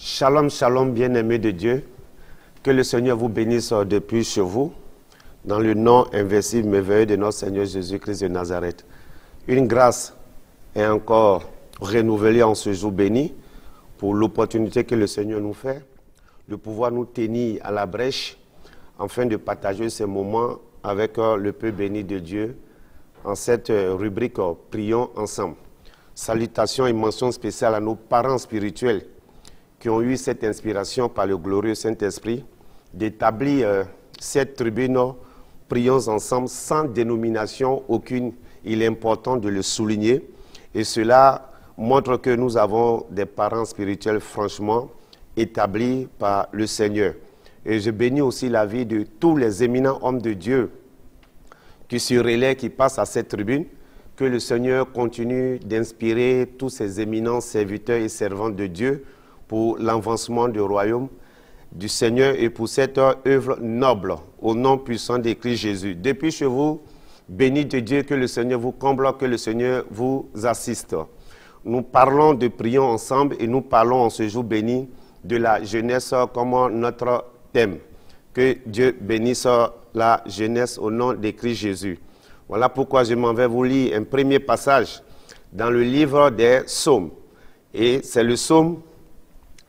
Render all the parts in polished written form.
Shalom, shalom, bien-aimés de Dieu. Que le Seigneur vous bénisse depuis chez vous, dans le nom invincible, merveilleux de notre Seigneur Jésus-Christ de Nazareth. Une grâce est encore renouvelée en ce jour béni pour l'opportunité que le Seigneur nous fait de pouvoir nous tenir à la brèche afin de partager ces moments avec le peuple béni de Dieu en cette rubrique « Prions ensemble ». Salutations et mentions spéciales à nos parents spirituels qui ont eu cette inspiration par le glorieux Saint-Esprit d'établir cette tribune « Prions ensemble » sans dénomination aucune. Il est important de le souligner et cela montre que nous avons des parents spirituels franchement établis par le Seigneur. Et je bénis aussi la vie de tous les éminents hommes de Dieu qui se relaient, qui passent à cette tribune. Que le Seigneur continue d'inspirer tous ces éminents serviteurs et servantes de Dieu pour l'avancement du royaume du Seigneur et pour cette œuvre noble au nom puissant de Christ Jésus. Depuis chez vous, béni de Dieu, que le Seigneur vous comble, que le Seigneur vous assiste. Nous parlons de prions ensemble et nous parlons en ce jour béni de la jeunesse comme notre thème. Que Dieu bénisse la jeunesse au nom de Christ Jésus. Voilà pourquoi je m'en vais vous lire un premier passage dans le livre des Psaumes. Et c'est le psaume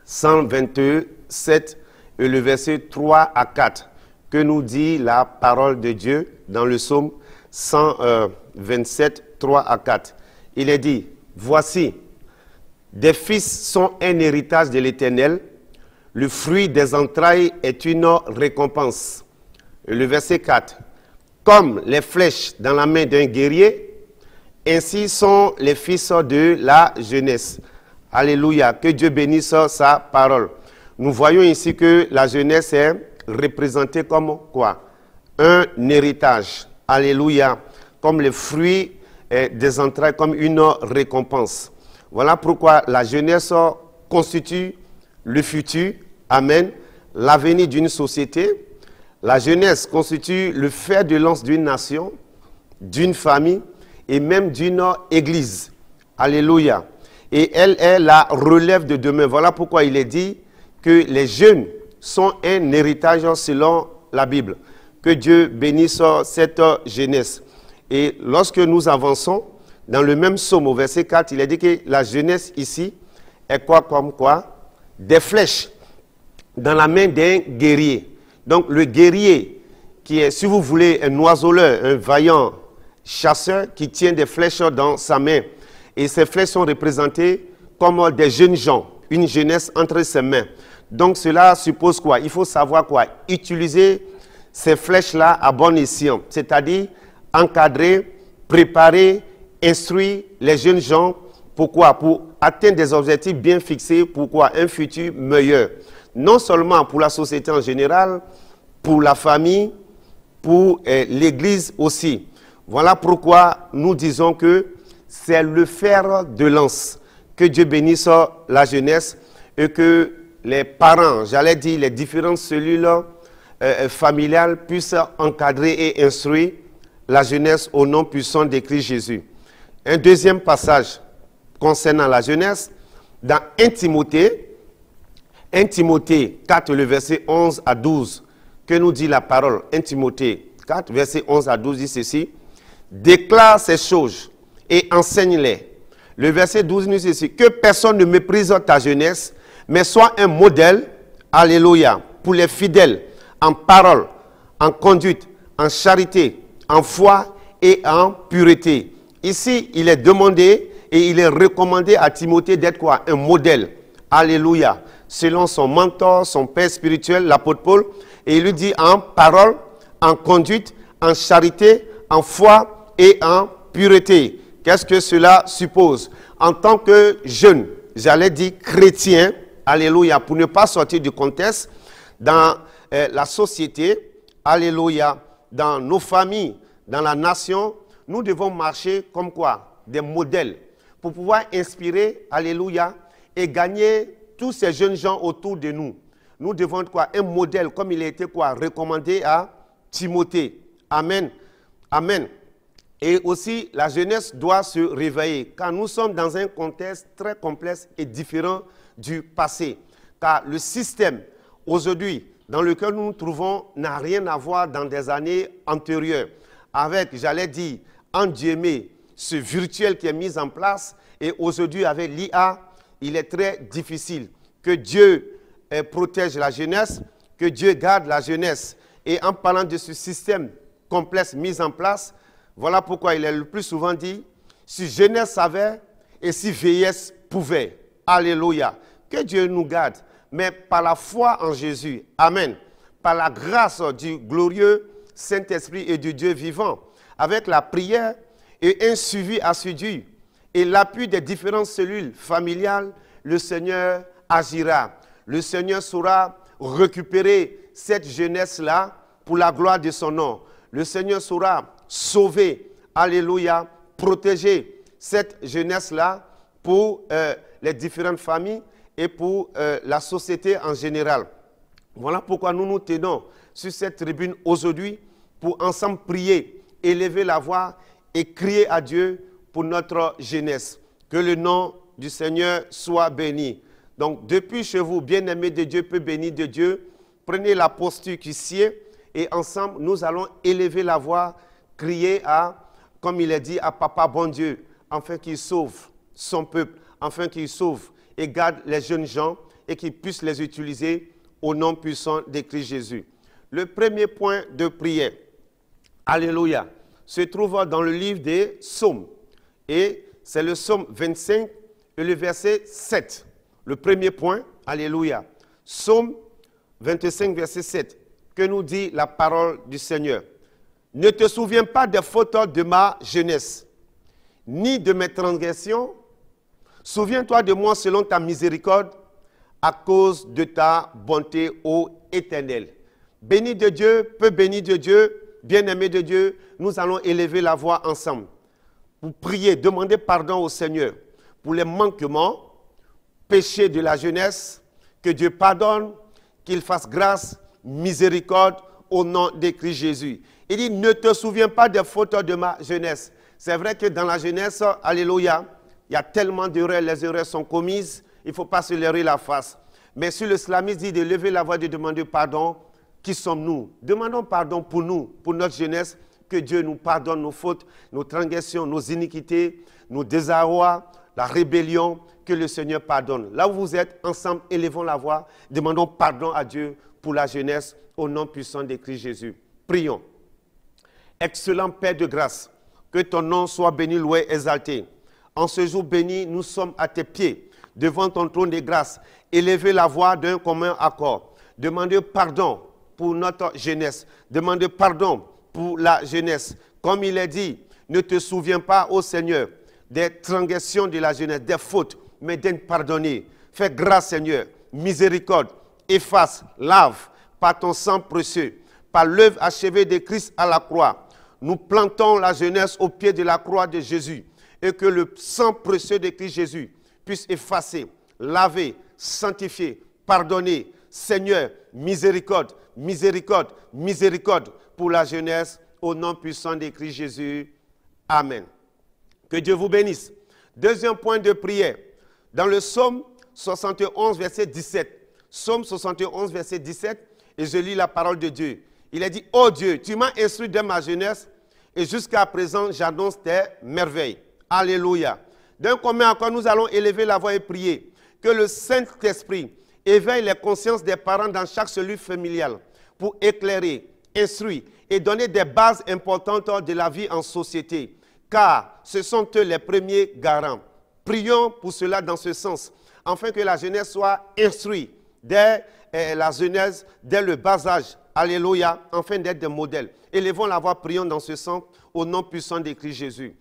127 et le verset 3 à 4 que nous dit la parole de Dieu dans le psaume 127, 3 à 4. Il est dit, « Voici, des fils sont un héritage de l'Éternel, le fruit des entrailles est une récompense. » Et le verset 4, « Comme les flèches dans la main d'un guerrier, ainsi sont les fils de la jeunesse. » Alléluia, que Dieu bénisse sa parole. Nous voyons ici que la jeunesse est représentée comme quoi? Un héritage. Alléluia, comme les fruits des entrailles, comme une récompense. Voilà pourquoi la jeunesse constitue le futur, amen, l'avenir d'une société. La jeunesse constitue le fer de lance d'une nation, d'une famille et même d'une église. Alléluia. Et elle est la relève de demain. Voilà pourquoi il est dit que les jeunes sont un héritage selon la Bible. Que Dieu bénisse cette jeunesse. Et lorsque nous avançons, dans le même psaume au verset 4, il est dit que la jeunesse ici est quoi comme quoi? Des flèches dans la main d'un guerrier. Donc le guerrier qui est, si vous voulez, un oiseleur, un vaillant chasseur qui tient des flèches dans sa main. Et ces flèches sont représentées comme des jeunes gens, une jeunesse entre ses mains. Donc cela suppose quoi? Il faut savoir quoi? Utiliser ces flèches-là à bon escient, c'est-à-dire encadrer, préparer, instruire les jeunes gens. Pourquoi? Pour atteindre des objectifs bien fixés. Pourquoi? Un futur meilleur. Non seulement pour la société en général, pour la famille, pour l'Église aussi. Voilà pourquoi nous disons que c'est le fer de lance. Que Dieu bénisse la jeunesse et que les parents, j'allais dire les différentes cellules familiales puissent encadrer et instruire la jeunesse au nom puissant de Christ Jésus. Un deuxième passage concernant la jeunesse, dans 1 Timothée 4, le verset 11 à 12, que nous dit la parole. 1 Timothée 4, verset 11 à 12 dit ceci, « Déclare ces choses et enseigne-les. » Le verset 12 nous dit ceci, « Que personne ne méprise ta jeunesse, mais sois un modèle, alléluia, pour les fidèles, en parole, en conduite, en charité, en foi et en pureté. » Ici, il est demandé et il est recommandé à Timothée d'être quoi? Un modèle. Alléluia. Selon son mentor, son père spirituel, l'apôtre Paul. Et il lui dit en parole, en conduite, en charité, en foi et en pureté. Qu'est-ce que cela suppose? En tant que jeune, j'allais dire chrétien, alléluia, pour ne pas sortir du contexte, dans la société, alléluia, dans nos familles, dans la nation, nous devons marcher comme quoi? Des modèles pour pouvoir inspirer, alléluia, et gagner tous ces jeunes gens autour de nous. Nous devons être quoi? Un modèle comme il a été quoi? Recommandé à Timothée. Amen. Amen. Et aussi, la jeunesse doit se réveiller car nous sommes dans un contexte très complexe et différent du passé. car le système aujourd'hui dans lequel nous nous trouvons n'a rien à voir dans des années antérieures avec, j'allais dire, en guillemets, ce virtuel qui est mis en place. Et aujourd'hui, avec l'IA, il est très difficile que Dieu protège la jeunesse, que Dieu garde la jeunesse. Et en parlant de ce système complexe mis en place, voilà pourquoi il est le plus souvent dit, si jeunesse savait et si vieillesse pouvait. Alléluia. Que Dieu nous garde, mais par la foi en Jésus. Amen. Par la grâce du glorieux Saint-Esprit et du Dieu vivant, avec la prière et un suivi assidu et l'appui des différentes cellules familiales, le Seigneur agira. Le Seigneur saura récupérer cette jeunesse-là pour la gloire de son nom. Le Seigneur saura sauver, alléluia, protéger cette jeunesse-là pour les différentes familles et pour la société en général. Voilà pourquoi nous nous tenons sur cette tribune aujourd'hui pour ensemble prier, élever la voix et crier à Dieu pour notre jeunesse. Que le nom du Seigneur soit béni. Donc, depuis chez vous, bien-aimés de Dieu, peu bénis de Dieu, prenez la posture qui sied et ensemble, nous allons élever la voix, crier à, comme il est dit, à Papa bon Dieu, afin qu'il sauve son peuple, afin qu'il sauve et garde les jeunes gens et qu'il puisse les utiliser au nom puissant de Christ Jésus. Le premier point de prière, alléluia, se trouve dans le livre des Psaumes. Et c'est le Psaume 25 et le verset 7. Le premier point, alléluia. Psaume 25, verset 7, que nous dit la parole du Seigneur. Ne te souviens pas des fautes de ma jeunesse, ni de mes transgressions. Souviens-toi de moi selon ta miséricorde, à cause de ta bonté, ô Éternel. Béni de Dieu, peu béni de Dieu, bien-aimé de Dieu, nous allons élever la voix ensemble pour prier, demander pardon au Seigneur pour les manquements, péchés de la jeunesse, que Dieu pardonne, qu'il fasse grâce, miséricorde au nom de Christ Jésus. Il dit, ne te souviens pas des fautes de ma jeunesse. C'est vrai que dans la jeunesse, alléluia, il y a tellement d'erreurs, les erreurs sont commises, il ne faut pas se leurrer la face. Mais si l'islamisme dit de lever la voix, de demander pardon, qui sommes-nous? Demandons pardon pour nous, pour notre jeunesse, que Dieu nous pardonne nos fautes, nos transgressions, nos iniquités, nos désarrois, la rébellion, que le Seigneur pardonne. Là où vous êtes, ensemble, élevons la voix, demandons pardon à Dieu pour la jeunesse, au nom puissant de Christ Jésus. Prions. Excellent Père de grâce, que ton nom soit béni, loué, exalté. En ce jour béni, nous sommes à tes pieds, devant ton trône de grâce, élever la voix d'un commun accord. Demander pardon pour notre jeunesse. Demander pardon pour la jeunesse. Comme il est dit, ne te souviens pas, ô Seigneur, des transgressions de la jeunesse, des fautes, mais d'en pardonner. Fais grâce, Seigneur, miséricorde, efface, lave par ton sang précieux, par l'œuvre achevée de Christ à la croix. Nous plantons la jeunesse au pied de la croix de Jésus et que le sang précieux de Christ Jésus puisse effacer, laver, sanctifier, pardonner. Seigneur, miséricorde, miséricorde, miséricorde pour la jeunesse au nom puissant de Christ Jésus. Amen. Que Dieu vous bénisse. Deuxième point de prière. Dans le psaume 71, verset 17. Psaume 71, verset 17. Et je lis la parole de Dieu. Il a dit, « Oh Dieu, tu m'as instruit de ma jeunesse et jusqu'à présent, j'annonce tes merveilles. » Alléluia. D'un commun accord, nous allons élever la voix et prier. Que le Saint-Esprit éveille les consciences des parents dans chaque cellule familiale pour éclairer, instruire et donner des bases importantes de la vie en société. Car ce sont eux les premiers garants. Prions pour cela dans ce sens, afin que la jeunesse soit instruite dès la jeunesse, dès le bas âge. Alléluia, afin d'être des modèles. Élevons la voix, prions dans ce sens, au nom puissant de Christ Jésus.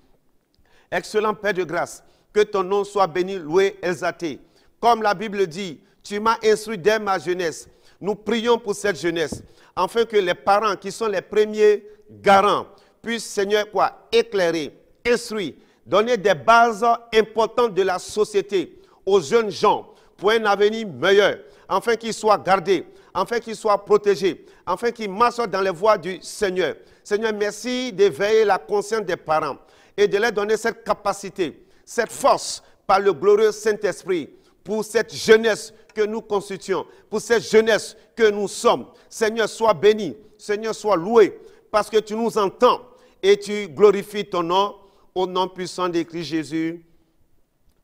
Excellent Père de grâce, que ton nom soit béni, loué, exalté. Comme la Bible dit, tu m'as instruit dès ma jeunesse. Nous prions pour cette jeunesse, afin que les parents qui sont les premiers garants puissent, Seigneur, éclairer, instruire, donner des bases importantes de la société aux jeunes gens pour un avenir meilleur, afin qu'ils soient gardés, afin qu'ils soient protégés, afin qu'ils marchent dans les voies du Seigneur. Seigneur, merci d'éveiller la conscience des parents et de leur donner cette capacité, cette force par le glorieux Saint-Esprit pour cette jeunesse que nous constituons, pour cette jeunesse que nous sommes. Seigneur, sois béni. Seigneur, sois loué, parce que tu nous entends et tu glorifies ton nom, au nom puissant de Christ Jésus.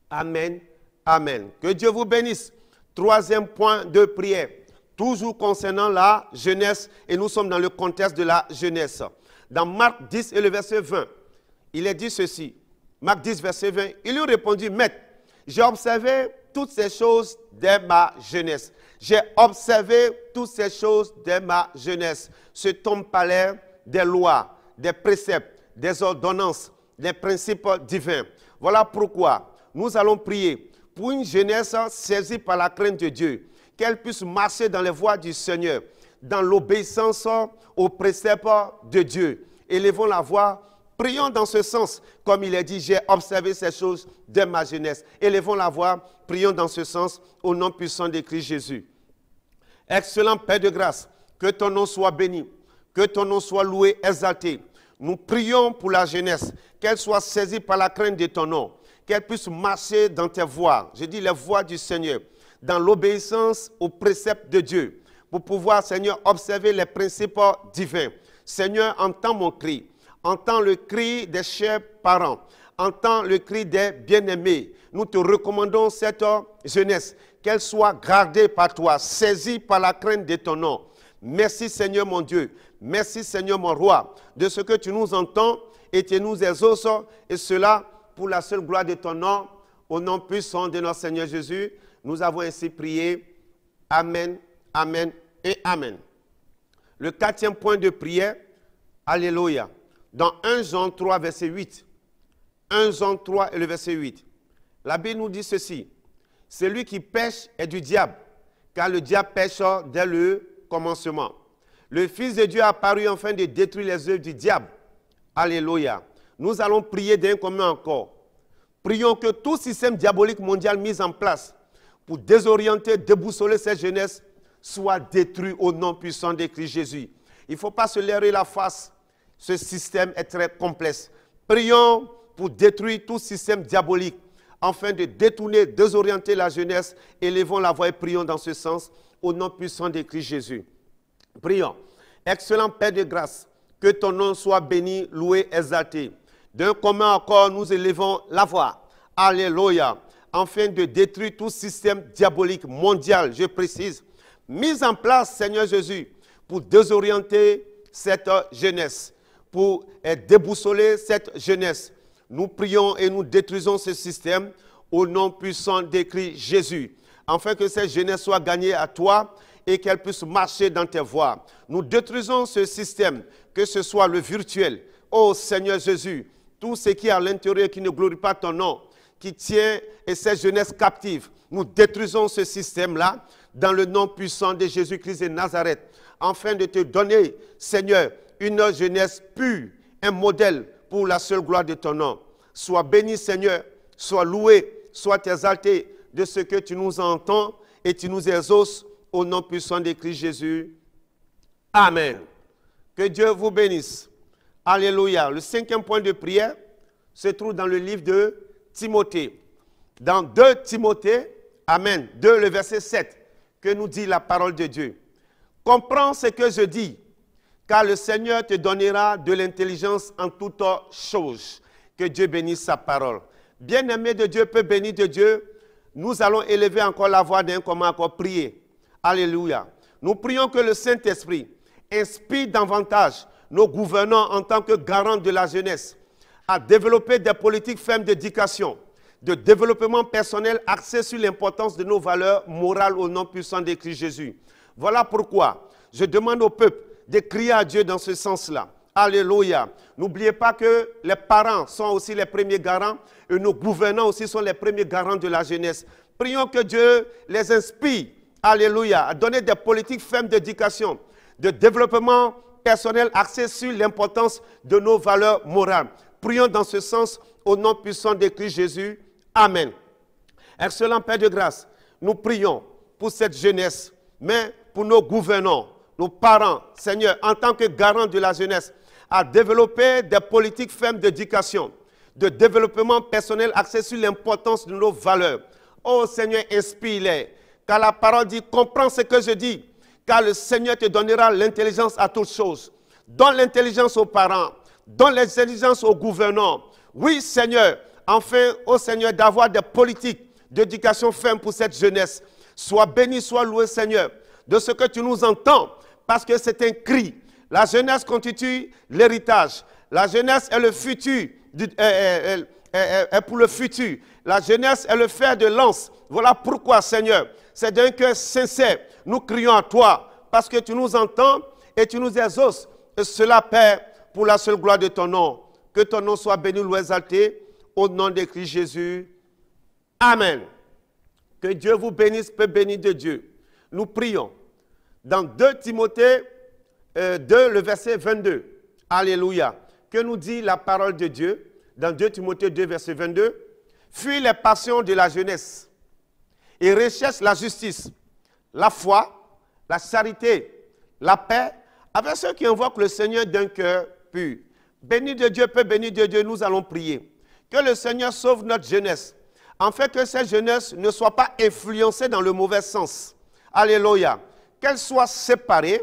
Amen. Amen. Que Dieu vous bénisse. Troisième point de prière, toujours concernant la jeunesse, et nous sommes dans le contexte de la jeunesse. Dans Marc 10 et le verset 20, il est dit ceci. Marc 10, verset 20, il lui répondit, Maître, j'ai observé toutes ces choses dès ma jeunesse. J'ai observé toutes ces choses dès ma jeunesse. Ce tome parlait des lois, des préceptes, des ordonnances, des principes divins. Voilà pourquoi nous allons prier pour une jeunesse saisie par la crainte de Dieu, qu'elle puisse marcher dans les voies du Seigneur, dans l'obéissance aux préceptes de Dieu. Élevons la voix, prions dans ce sens, comme il est dit, j'ai observé ces choses dès ma jeunesse. Élevons la voix, prions dans ce sens, au nom puissant de Christ Jésus. Excellent Père de grâce, que ton nom soit béni, que ton nom soit loué, exalté. Nous prions pour la jeunesse, qu'elle soit saisie par la crainte de ton nom, qu'elle puisse marcher dans tes voies, je dis les voies du Seigneur, dans l'obéissance aux préceptes de Dieu, pour pouvoir, Seigneur, observer les principes divins. Seigneur, entends mon cri, entends le cri des chers parents, entends le cri des bien-aimés. Nous te recommandons cette jeunesse, qu'elle soit gardée par toi, saisie par la crainte de ton nom. Merci Seigneur mon Dieu, merci Seigneur mon roi, de ce que tu nous entends et tu nous exauces, et cela pour la seule gloire de ton nom, au nom puissant de notre Seigneur Jésus. Nous avons ainsi prié. Amen, amen et amen. Le quatrième point de prière, alléluia. Dans 1 Jean 3, verset 8. 1 Jean 3 et le verset 8. La Bible nous dit ceci. Celui qui pêche est du diable, car le diable pêche dès le commencement. Le Fils de Dieu est apparu afin de détruire les œuvres du diable. Alléluia. Nous allons prier d'un commun encore. Prions que tout système diabolique mondial mis en place pour désorienter, déboussoler cette jeunesse soit détruit au nom puissant de Christ Jésus. Il ne faut pas se leurrer la face. Ce système est très complexe. Prions pour détruire tout système diabolique afin de détourner, désorienter la jeunesse. Élevons la voix et prions dans ce sens au nom puissant de Christ Jésus. Prions. Excellent Père de grâce, que ton nom soit béni, loué, exalté. D'un commun accord, nous élevons la voix. Alléluia. Afin de détruire tout système diabolique mondial, je précise, mis en place, Seigneur Jésus, pour désorienter cette jeunesse, pour déboussoler cette jeunesse. Nous prions et nous détruisons ce système au nom puissant de Christ Jésus, afin que cette jeunesse soit gagnée à toi et qu'elle puisse marcher dans tes voies. Nous détruisons ce système, que ce soit le virtuel. Ô Seigneur Jésus, tout ce qui est à l'intérieur qui ne glorifie pas ton nom, qui tient et cette jeunesse captive, nous détruisons ce système-là dans le nom puissant de Jésus-Christ de Nazareth, afin de te donner, Seigneur, une jeunesse pure, un modèle pour la seule gloire de ton nom. Sois béni, Seigneur, sois loué, sois exalté de ce que tu nous entends et tu nous exauces au nom puissant de Christ Jésus. Amen. Que Dieu vous bénisse. Alléluia. Le cinquième point de prière se trouve dans le livre de Timothée. Dans 2 Timothée, Amen, 2, le verset 7, que nous dit la parole de Dieu. Comprends ce que je dis, car le Seigneur te donnera de l'intelligence en toutes choses. Que Dieu bénisse sa parole. Bien-aimé de Dieu, peu béni de Dieu, nous allons élever encore la voix d'un commun encore prier. Alléluia. Nous prions que le Saint-Esprit inspire davantage nos gouvernants en tant que garants de la jeunesse à développer des politiques fermes d'éducation, de développement personnel axées sur l'importance de nos valeurs morales au nom puissant de Christ Jésus. Voilà pourquoi je demande au peuple de crier à Dieu dans ce sens-là. Alléluia. N'oubliez pas que les parents sont aussi les premiers garants et nos gouvernants aussi sont les premiers garants de la jeunesse. Prions que Dieu les inspire, alléluia, à donner des politiques fermes d'éducation, de développement personnel axées sur l'importance de nos valeurs morales. Prions dans ce sens au nom puissant de Christ Jésus. Amen. Excellent Père de grâce, nous prions pour cette jeunesse, mais pour nos gouvernants, nos parents, Seigneur, en tant que garants de la jeunesse, à développer des politiques fermes d'éducation, de développement personnel axées sur l'importance de nos valeurs. Oh Seigneur, inspire-les, car la parole dit, comprends ce que je dis, car le Seigneur te donnera l'intelligence à toutes choses. Donne l'intelligence aux parents, donne l'intelligence aux gouvernants. Oui, Seigneur, enfin, ô Seigneur, d'avoir des politiques d'éducation ferme pour cette jeunesse. Sois béni, sois loué, Seigneur, de ce que tu nous entends, parce que c'est un cri. La jeunesse constitue l'héritage. La jeunesse est le futur, est pour le futur. La jeunesse est le fer de lance. Voilà pourquoi, Seigneur, c'est d'un cœur sincère, nous crions à toi, parce que tu nous entends et tu nous exauces. Et cela, Père, pour la seule gloire de ton nom. Que ton nom soit béni ou exalté, au nom de Christ Jésus. Amen. Que Dieu vous bénisse, peu béni de Dieu. Nous prions. Dans 2 Timothée 2, le verset 22. Alléluia. Que nous dit la parole de Dieu dans 2 Timothée 2, verset 22. Fuis les passions de la jeunesse et recherche la justice, la foi, la charité, la paix, avec ceux qui invoquent le Seigneur d'un cœur pur. Béni de Dieu, peu béni de Dieu, nous allons prier. Que le Seigneur sauve notre jeunesse, afin que cette jeunesse ne soit pas influencée dans le mauvais sens. Alléluia. Qu'elle soit séparée,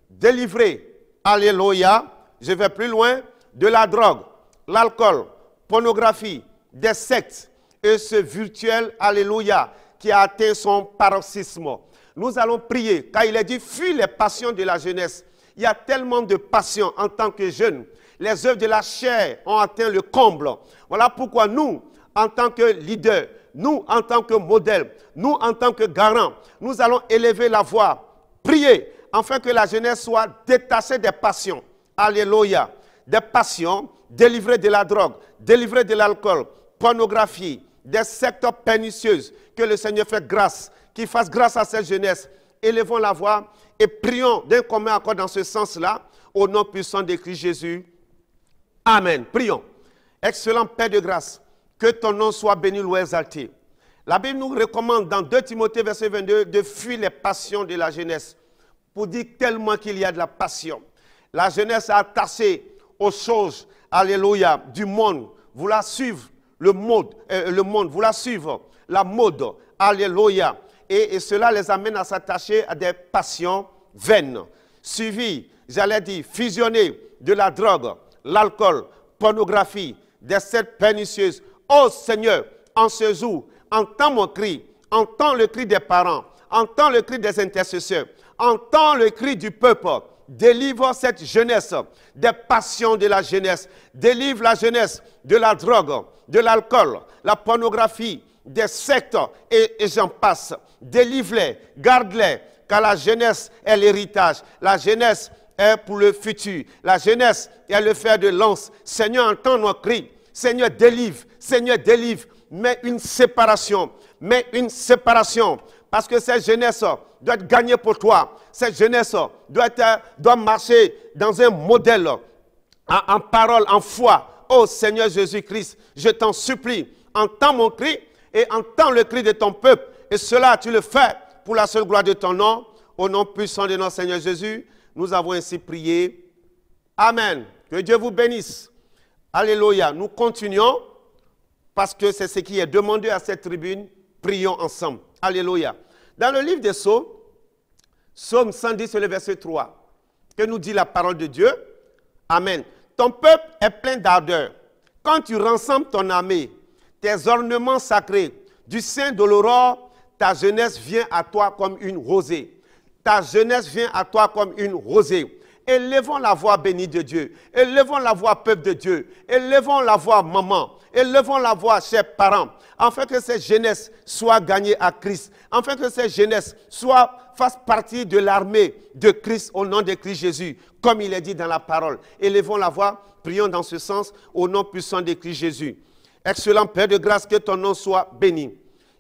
délivrée. Alléluia. Je vais plus loin. De la drogue, l'alcool, pornographie, des sectes et ce virtuel, alléluia, qui a atteint son paroxysme. Nous allons prier, car il est dit, fuis les passions de la jeunesse. Il y a tellement de passions en tant que jeunes. Les œuvres de la chair ont atteint le comble. Voilà pourquoi nous, en tant que leaders, nous, en tant que modèles, nous, en tant que garants, nous allons élever la voix, prier, afin que la jeunesse soit détachée des passions. Alléluia. Des passions, délivrées de la drogue, délivrées de l'alcool, pornographie, des sectes pernicieuses. Que le Seigneur fasse grâce, qu'il fasse grâce à cette jeunesse. Élevons la voix et prions d'un commun accord dans ce sens-là, au nom puissant de Christ Jésus. Amen. Prions. Excellent Père de grâce, que ton nom soit béni ou exalté. La Bible nous recommande dans 2 Timothée verset 22 de fuir les passions de la jeunesse. Pour dire tellement qu'il y a de la passion. La jeunesse est attachée aux choses, alléluia, du monde, vouloir suivre le monde, vouloir suivre la mode, alléluia. Et cela les amène à s'attacher à des passions vaines, suivies, j'allais dire, fusionnées de la drogue, l'alcool, pornographie, des sectes pernicieuses. Oh Seigneur, en ce jour, entends mon cri, entends le cri des parents, entends le cri des intercesseurs, entends le cri du peuple. Délivre cette jeunesse des passions de la jeunesse. Délivre la jeunesse de la drogue, de l'alcool, la pornographie, des sectes et j'en passe. Délivre-les, garde-les, car la jeunesse est l'héritage. La jeunesse est pour le futur. La jeunesse est le fer de lance. Seigneur, entends nos cris. Seigneur, délivre. Seigneur, délivre. Mets une séparation. Mets une séparation. Parce que cette jeunesse doit être gagnée pour toi. Cette jeunesse doit marcher dans un modèle, en parole, en foi. Oh Seigneur Jésus-Christ, je t'en supplie, entends mon cri et entends le cri de ton peuple. Et cela, tu le fais pour la seule gloire de ton nom. Au nom puissant de notre Seigneur Jésus, nous avons ainsi prié. Amen. Que Dieu vous bénisse. Alléluia. Nous continuons parce que c'est ce qui est demandé à cette tribune. Prions ensemble. Alléluia. Dans le livre des Psaumes, Psaume 110, le verset 3, que nous dit la parole de Dieu. Amen. Ton peuple est plein d'ardeur. Quand tu rassembles ton armée, tes ornements sacrés, du sein de l'aurore, ta jeunesse vient à toi comme une rosée. Ta jeunesse vient à toi comme une rosée. Élevons la voix bénie de Dieu. Élevons la voix peuple de Dieu. Élevons la voix maman. Élevons la voix chers parents. Afin que cette jeunesse soit gagnée à Christ. Afin que cette jeunesse fasse partie de l'armée de Christ au nom de Christ Jésus. Comme il est dit dans la parole. Élevons la voix. Prions dans ce sens au nom puissant de Christ Jésus. Excellent Père de grâce, que ton nom soit béni.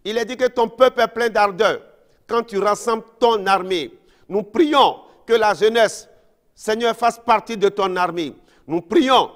Il est dit que ton peuple est plein d'ardeur. Quand tu rassembles ton armée, nous prions que la jeunesse, Seigneur, fasse partie de ton armée. Nous prions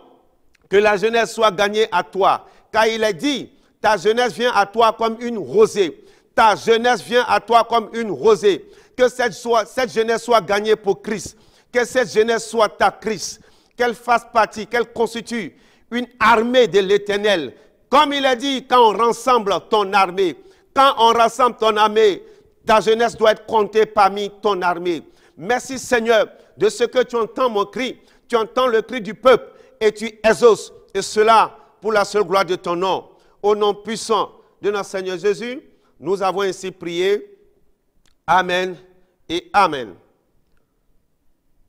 que la jeunesse soit gagnée à toi. Car il est dit, ta jeunesse vient à toi comme une rosée. Ta jeunesse vient à toi comme une rosée. Que cette jeunesse soit gagnée pour Christ. Que cette jeunesse soit ta Christ. Qu'elle fasse partie, qu'elle constitue une armée de l'Éternel. Comme il est dit, quand on rassemble ton armée, quand on rassemble ton armée, Ta jeunesse doit être comptée parmi ton armée. Merci Seigneur de ce que tu entends mon cri. Tu entends le cri du peuple et tu exauces. Et cela pour la seule gloire de ton nom. Au nom puissant de notre Seigneur Jésus, nous avons ainsi prié. Amen et Amen.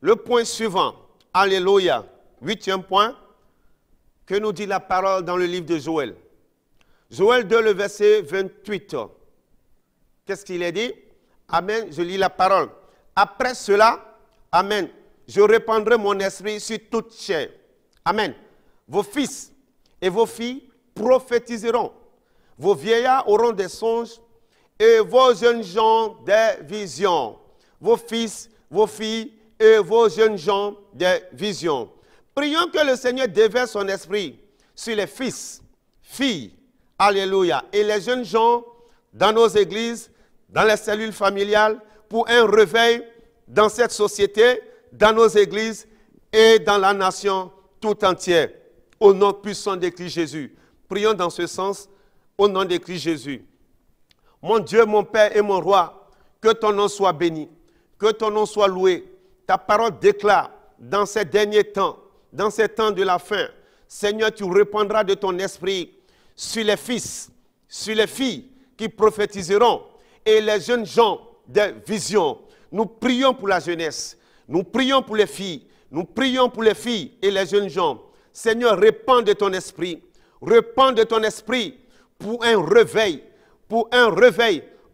Le point suivant. Alléluia. 8e point que nous dit la parole dans le livre de Joël. Joël 2, le verset 28. Qu'est-ce qu'il est dit? Amen. Je lis la parole. Après cela, Amen. Je répandrai mon esprit sur toute chair. Amen. Vos fils et vos filles prophétiseront. Vos vieillards auront des songes et vos jeunes gens des visions. Vos fils, vos filles et vos jeunes gens des visions. Prions que le Seigneur déverse son esprit sur les fils, filles, alléluia, et les jeunes gens dans nos églises, dans les cellules familiales, pour un réveil dans cette société, dans nos églises et dans la nation tout entière. Au nom puissant de Christ Jésus. Prions dans ce sens, au nom de Christ Jésus. Mon Dieu, mon Père et mon Roi, que ton nom soit béni, que ton nom soit loué. Ta parole déclare dans ces derniers temps, dans ces temps de la fin, Seigneur, tu répandras de ton esprit sur les fils, sur les filles qui prophétiseront et les jeunes gens des visions. Nous prions pour la jeunesse, nous prions pour les filles, nous prions pour les filles et les jeunes gens. Seigneur, répands de ton esprit pour un réveil,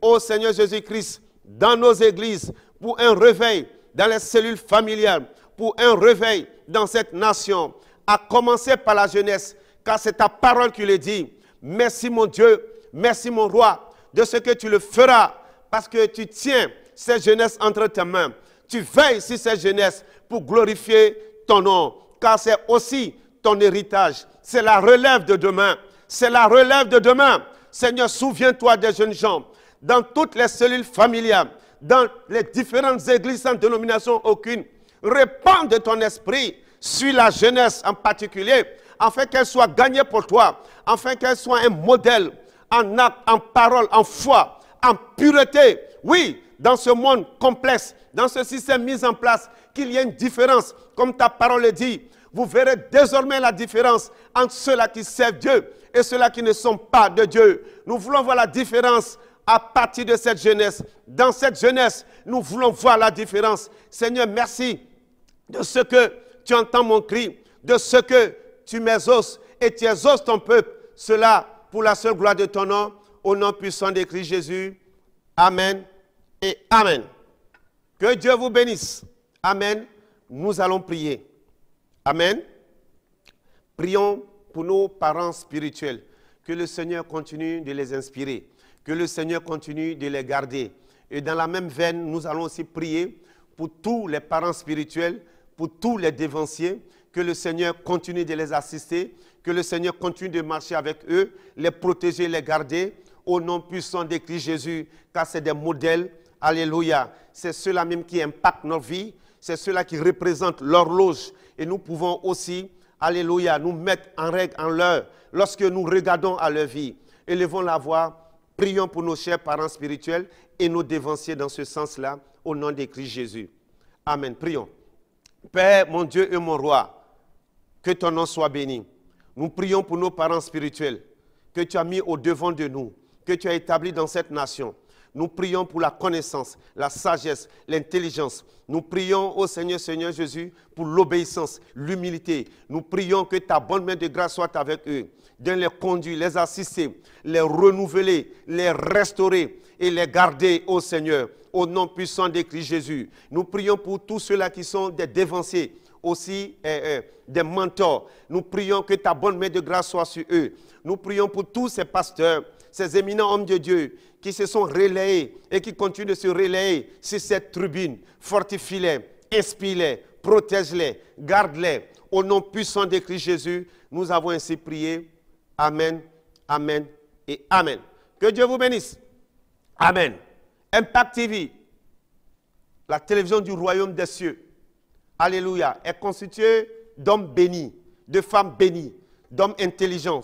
ô Seigneur Jésus-Christ, dans nos églises, pour un réveil dans les cellules familiales, pour un réveil dans cette nation, à commencer par la jeunesse, car c'est ta parole qui le dit. Merci mon Dieu, merci mon Roi, de ce que tu le feras, parce que tu tiens cette jeunesse entre tes mains. Tu veilles sur cette jeunesse pour glorifier ton nom, car c'est aussi ton héritage. C'est la relève de demain. C'est la relève de demain. Seigneur, souviens-toi des jeunes gens, dans toutes les cellules familiales, dans les différentes églises sans dénomination aucune. Répands de ton esprit sur la jeunesse en particulier, afin qu'elle soit gagnée pour toi, afin qu'elle soit un modèle en acte, en parole, en foi, en pureté. Oui, dans ce monde complexe, dans ce système mis en place, qu'il y ait une différence, comme ta parole le dit. Vous verrez désormais la différence entre ceux-là qui servent Dieu et ceux-là qui ne sont pas de Dieu. Nous voulons voir la différence à partir de cette jeunesse. Dans cette jeunesse, nous voulons voir la différence. Seigneur, merci de ce que tu entends mon cri, de ce que tu m'exauces et tu exauces ton peuple. Cela pour la seule gloire de ton nom, au nom puissant de Christ Jésus. Amen et Amen. Que Dieu vous bénisse. Amen. Nous allons prier. Amen. Prions pour nos parents spirituels. Que le Seigneur continue de les inspirer. Que le Seigneur continue de les garder. Et dans la même veine, nous allons aussi prier pour tous les parents spirituels, pour tous les dévanciers. Que le Seigneur continue de les assister. Que le Seigneur continue de marcher avec eux, les protéger, les garder. Au nom puissant de Christ Jésus, car c'est des modèles. Alléluia. C'est ceux-là même qui impactent nos vies. C'est ceux-là qui représentent l'horloge. Et nous pouvons aussi, alléluia, nous mettre en règle, en l'heure, lorsque nous regardons à leur vie. Élevons la voix, prions pour nos chers parents spirituels et nos dévanciers dans ce sens-là, au nom de Christ Jésus. Amen. Prions. Père, mon Dieu et mon Roi, que ton nom soit béni. Nous prions pour nos parents spirituels que tu as mis au devant de nous, que tu as établis dans cette nation. Nous prions pour la connaissance, la sagesse, l'intelligence. Nous prions au Seigneur, Seigneur Jésus, pour l'obéissance, l'humilité. Nous prions que ta bonne main de grâce soit avec eux, de les conduire, les assister, les renouveler, les restaurer et les garder, ô Seigneur, au nom puissant de Christ Jésus. Nous prions pour tous ceux-là qui sont des dévanciers, aussi des mentors. Nous prions que ta bonne main de grâce soit sur eux. Nous prions pour tous ces pasteurs, ces éminents hommes de Dieu qui se sont relayés et qui continuent de se relayer sur cette tribune. Fortifie-les, inspire-les, protège-les, garde-les. Au nom puissant de Christ Jésus, nous avons ainsi prié. Amen, Amen et Amen. Que Dieu vous bénisse. Amen. Impact TV, la télévision du royaume des cieux, alléluia, est constituée d'hommes bénis, de femmes bénies, d'hommes intelligents.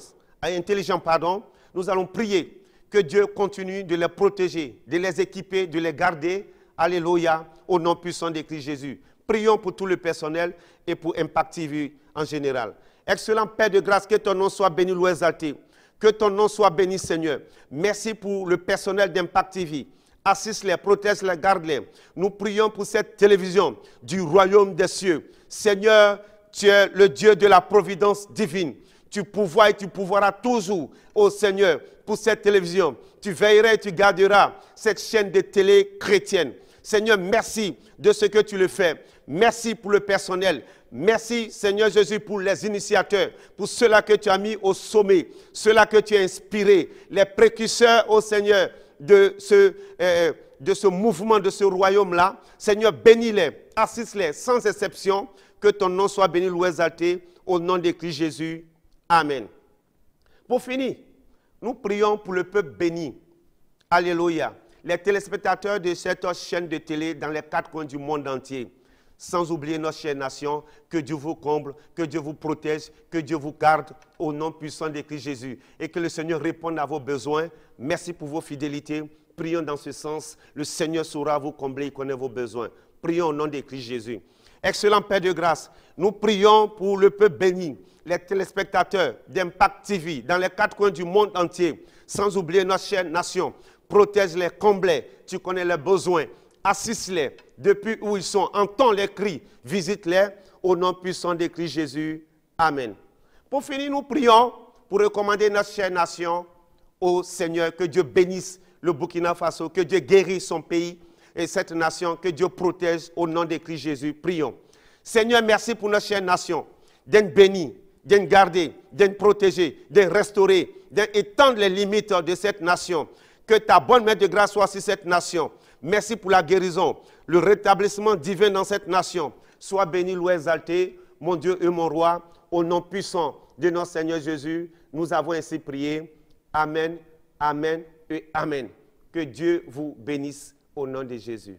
Nous allons prier Que Dieu continue de les protéger, de les équiper, de les garder. Alléluia, au nom puissant de Christ Jésus. Prions pour tout le personnel et pour Impact TV en général. Excellent Père de grâce, que ton nom soit béni, loué, exalté. Que ton nom soit béni, Seigneur. Merci pour le personnel d'Impact TV. Assiste-les, protège-les, garde-les. Nous prions pour cette télévision du royaume des cieux. Seigneur, tu es le Dieu de la providence divine. Tu pourvois et tu pourvoiras toujours, ô Seigneur, pour cette télévision. Tu veilleras et tu garderas cette chaîne de télé chrétienne. Seigneur, merci de ce que tu le fais. Merci pour le personnel. Merci, Seigneur Jésus, pour les initiateurs, pour ceux-là que tu as mis au sommet, ceux-là que tu as inspirés, les précurseurs, ô Seigneur, de ce mouvement, de ce royaume-là. Seigneur, bénis-les, assiste-les sans exception. Que ton nom soit béni, loué, exalté, au nom de Christ Jésus. Amen. Pour finir, nous prions pour le peuple béni. Alléluia. Les téléspectateurs de cette chaîne de télé dans les 4 coins du monde entier. Sans oublier notre chère nation, que Dieu vous comble, que Dieu vous protège, que Dieu vous garde au nom puissant de Christ Jésus. Et que le Seigneur réponde à vos besoins. Merci pour vos fidélités. Prions dans ce sens. Le Seigneur saura vous combler, il connaît vos besoins. Prions au nom de Christ Jésus. Excellent Père de grâce, nous prions pour le peuple béni, les téléspectateurs d'Impact TV dans les 4 coins du monde entier, sans oublier notre chère nation. Protège-les, comble-les, tu connais leurs besoins, assiste-les depuis où ils sont, entends les cris, visite-les au nom puissant de Christ Jésus. Amen. Pour finir, nous prions pour recommander notre chère nation au Seigneur, que Dieu bénisse le Burkina Faso, que Dieu guérisse son pays et cette nation, que Dieu protège au nom de Christ Jésus. Prions. Seigneur, merci pour notre chère nation, d'être bénie, d'être gardée, d'être protégée, d'être restaurée, d'étendre les limites de cette nation. Que ta bonne main de grâce soit sur cette nation. Merci pour la guérison, le rétablissement divin dans cette nation. Sois béni, loué, exalté, mon Dieu et mon roi, au nom puissant de notre Seigneur Jésus. Nous avons ainsi prié. Amen, amen et amen. Que Dieu vous bénisse au nom de Jésus.